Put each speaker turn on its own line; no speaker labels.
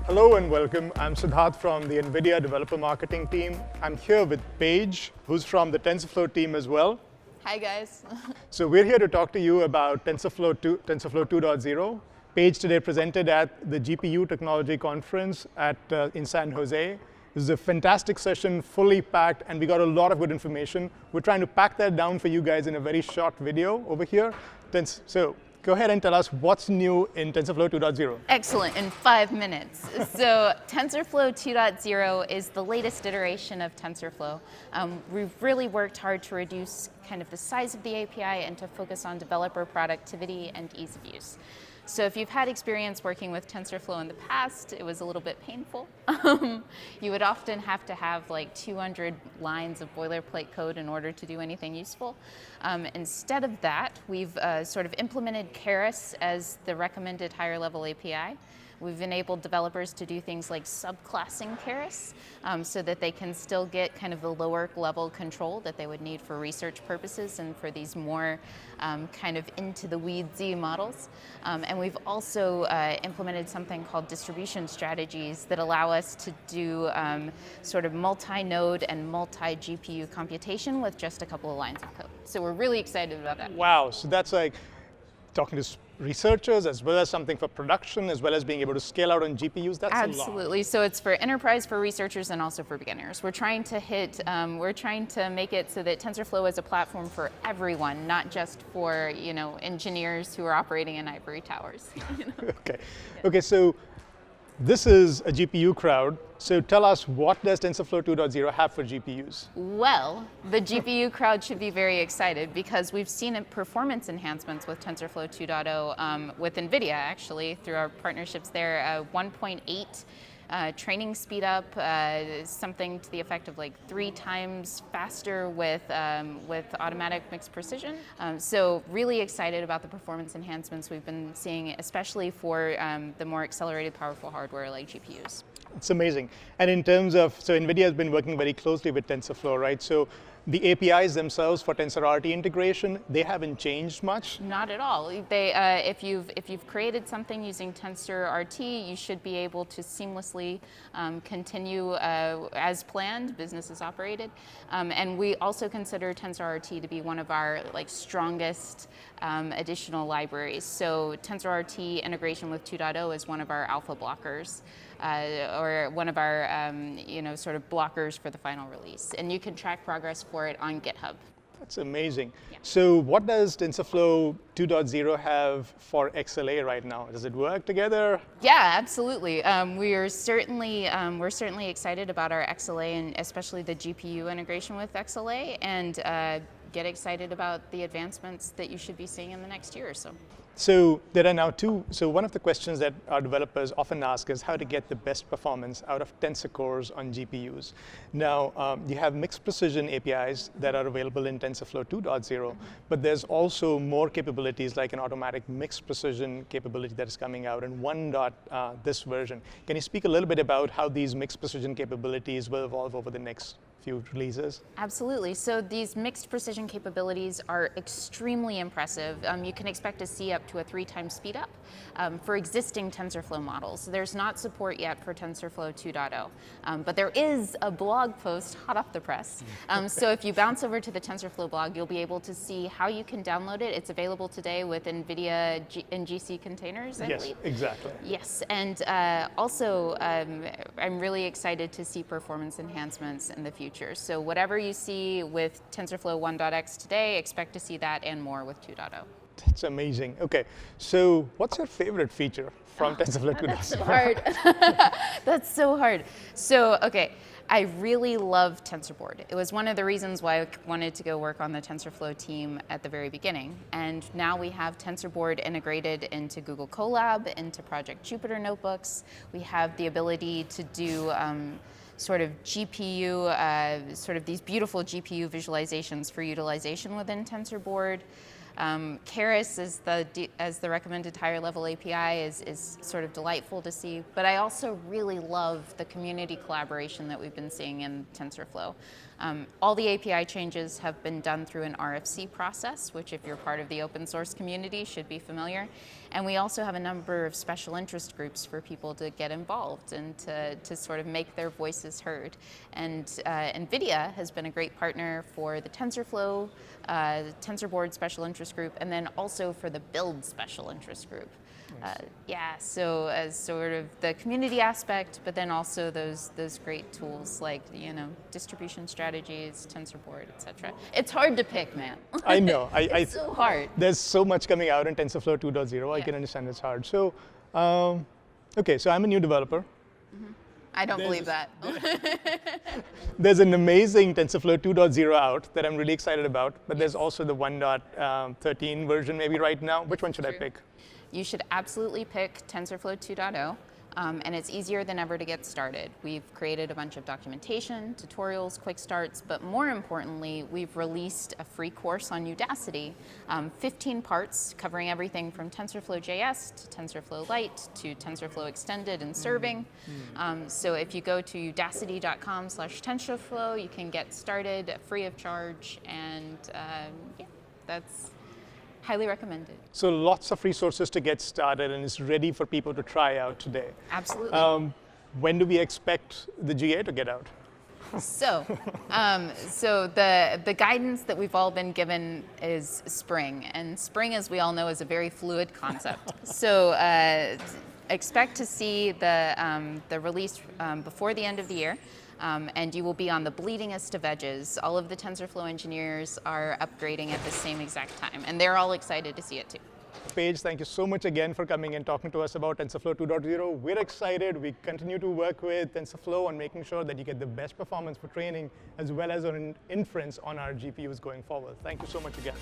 Hello and welcome. I'm Siddharth from the NVIDIA developer marketing team. I'm here with Paige, who's from the TensorFlow team as well.
Hi, guys.
So we're here to talk to you about TensorFlow 2.0. Paige today presented at the GPU Technology Conference in San Jose. This is a fantastic session, fully packed, and we got a lot of good information. We're trying to pack that down for you guys in a very short video over here. So go ahead and tell us what's new in TensorFlow 2.0.
Excellent, in 5 minutes. So TensorFlow 2.0 is the latest iteration of TensorFlow. We've really worked hard to reduce kind of the size of the API and to focus on developer productivity and ease of use. So if you've had experience working with TensorFlow in the past, it was a little bit painful. You would often have to have like 200 lines of boilerplate code in order to do anything useful. Instead of that, we've sort of implemented Keras as the recommended higher level API. We've enabled developers to do things like subclassing Keras so that they can still get kind of the lower level control that they would need for research purposes and for these more kind of into the weedsy models. And we've also implemented something called distribution strategies that allow us to do sort of multi-node and multi-GPU computation with just a couple of lines of code. So we're really excited about that.
Wow, so that's like talking to researchers as well as something for production, as well as being able to scale out on GPUs. That's
absolutely. So it's for enterprise, for researchers, and also for beginners. We're trying to make it so that TensorFlow is a platform for everyone, not just for engineers who are operating in ivory towers.
Okay. Okay. So this is a GPU crowd. So tell us, what does TensorFlow 2.0 have for GPUs?
Well, the GPU crowd should be very excited because we've seen performance enhancements with TensorFlow 2.0 with NVIDIA, actually, through our partnerships there. 1.8 training speed up, something to the effect of like 3 times faster with automatic mixed precision. So really excited about the performance enhancements we've been seeing, especially for the more accelerated, powerful hardware like GPUs.
It's amazing. And in terms of, so NVIDIA has been working very closely with TensorFlow, right? So the APIs themselves for TensorRT integration, they haven't changed much?
Not at all. If you've created something using TensorRT, you should be able to seamlessly continue as planned, business as operated. And we also consider TensorRT to be one of our strongest additional libraries. So TensorRT integration with 2.0 is one of our alpha blockers. Or one of our sort of blockers for the final release. And you can track progress for it on GitHub.
That's amazing.
Yeah.
So what does TensorFlow 2.0 have for XLA right now? Does it work together?
Yeah, absolutely. We're certainly excited about our XLA and especially the GPU integration with XLA, and get excited about the advancements that you should be seeing in the next year or so.
So there are now so one of the questions that our developers often ask is how to get the best performance out of tensor cores on GPUs. Now, you have mixed precision APIs that are available in TensorFlow 2.0, but there's also more capabilities like an automatic mixed precision capability that is coming out in this version. Can you speak a little bit about how these mixed precision capabilities will evolve over the next few releases?
Absolutely. So these mixed precision capabilities are extremely impressive. You can expect to see up to a 3 times speed up for existing TensorFlow models. There's not support yet for TensorFlow 2.0, but there is a blog post hot off the press. So if you bounce over to the TensorFlow blog, you'll be able to see how you can download it. It's available today with NVIDIA NGC containers, I believe.
Yes, exactly.
Yes, and also I'm really excited to see performance enhancements in the future. So whatever you see with TensorFlow 1.x today, expect to see that and more with 2.0.
That's amazing. Okay, so what's your favorite feature from TensorFlow 2.0?
That's so hard. That's so hard. So, okay, I really love TensorBoard. It was one of the reasons why I wanted to go work on the TensorFlow team at the very beginning. And now we have TensorBoard integrated into Google Colab, into Project Jupyter notebooks. We have the ability to do sort of GPU, sort of these beautiful GPU visualizations for utilization within TensorBoard. Keras as the recommended higher level API is sort of delightful to see, but I also really love the community collaboration that we've been seeing in TensorFlow. All the API changes have been done through an RFC process, which if you're part of the open source community should be familiar. And we also have a number of special interest groups for people to get involved and to sort of make their voices heard. And NVIDIA has been a great partner for the TensorFlow, TensorBoard special interest group, and then also for the Build special interest group. So as sort of the community aspect, but then also those great tools like distribution strategies, TensorBoard, etc. It's hard to pick, man.
I know.
It's so hard.
There's so much coming out in TensorFlow 2.0. I can understand it's hard. So, okay, so I'm a new developer.
I don't believe that.
There's an amazing TensorFlow 2.0 out that I'm really excited about, but there's also the 1.13 version maybe right now. Which one should I pick?
You should absolutely pick TensorFlow 2.0, and it's easier than ever to get started. We've created a bunch of documentation, tutorials, quick starts, but more importantly, we've released a free course on Udacity, 15 parts covering everything from TensorFlow JS to TensorFlow Lite to TensorFlow Extended and serving. So if you go to udacity.com/TensorFlow, you can get started free of charge, and that's highly recommended.
So lots of resources to get started, and it's ready for people to try out today.
Absolutely.
When do we expect the GA to get out?
So the guidance that we've all been given is spring, and spring, as we all know, is a very fluid concept. So expect to see the release before the end of the year. And you will be on the bleedingest of edges. All of the TensorFlow engineers are upgrading at the same exact time, and they're all excited to see it too.
Paige, thank you so much again for coming and talking to us about TensorFlow 2.0. We're excited. We continue to work with TensorFlow on making sure that you get the best performance for training as well as on inference on our GPUs going forward. Thank you so much again.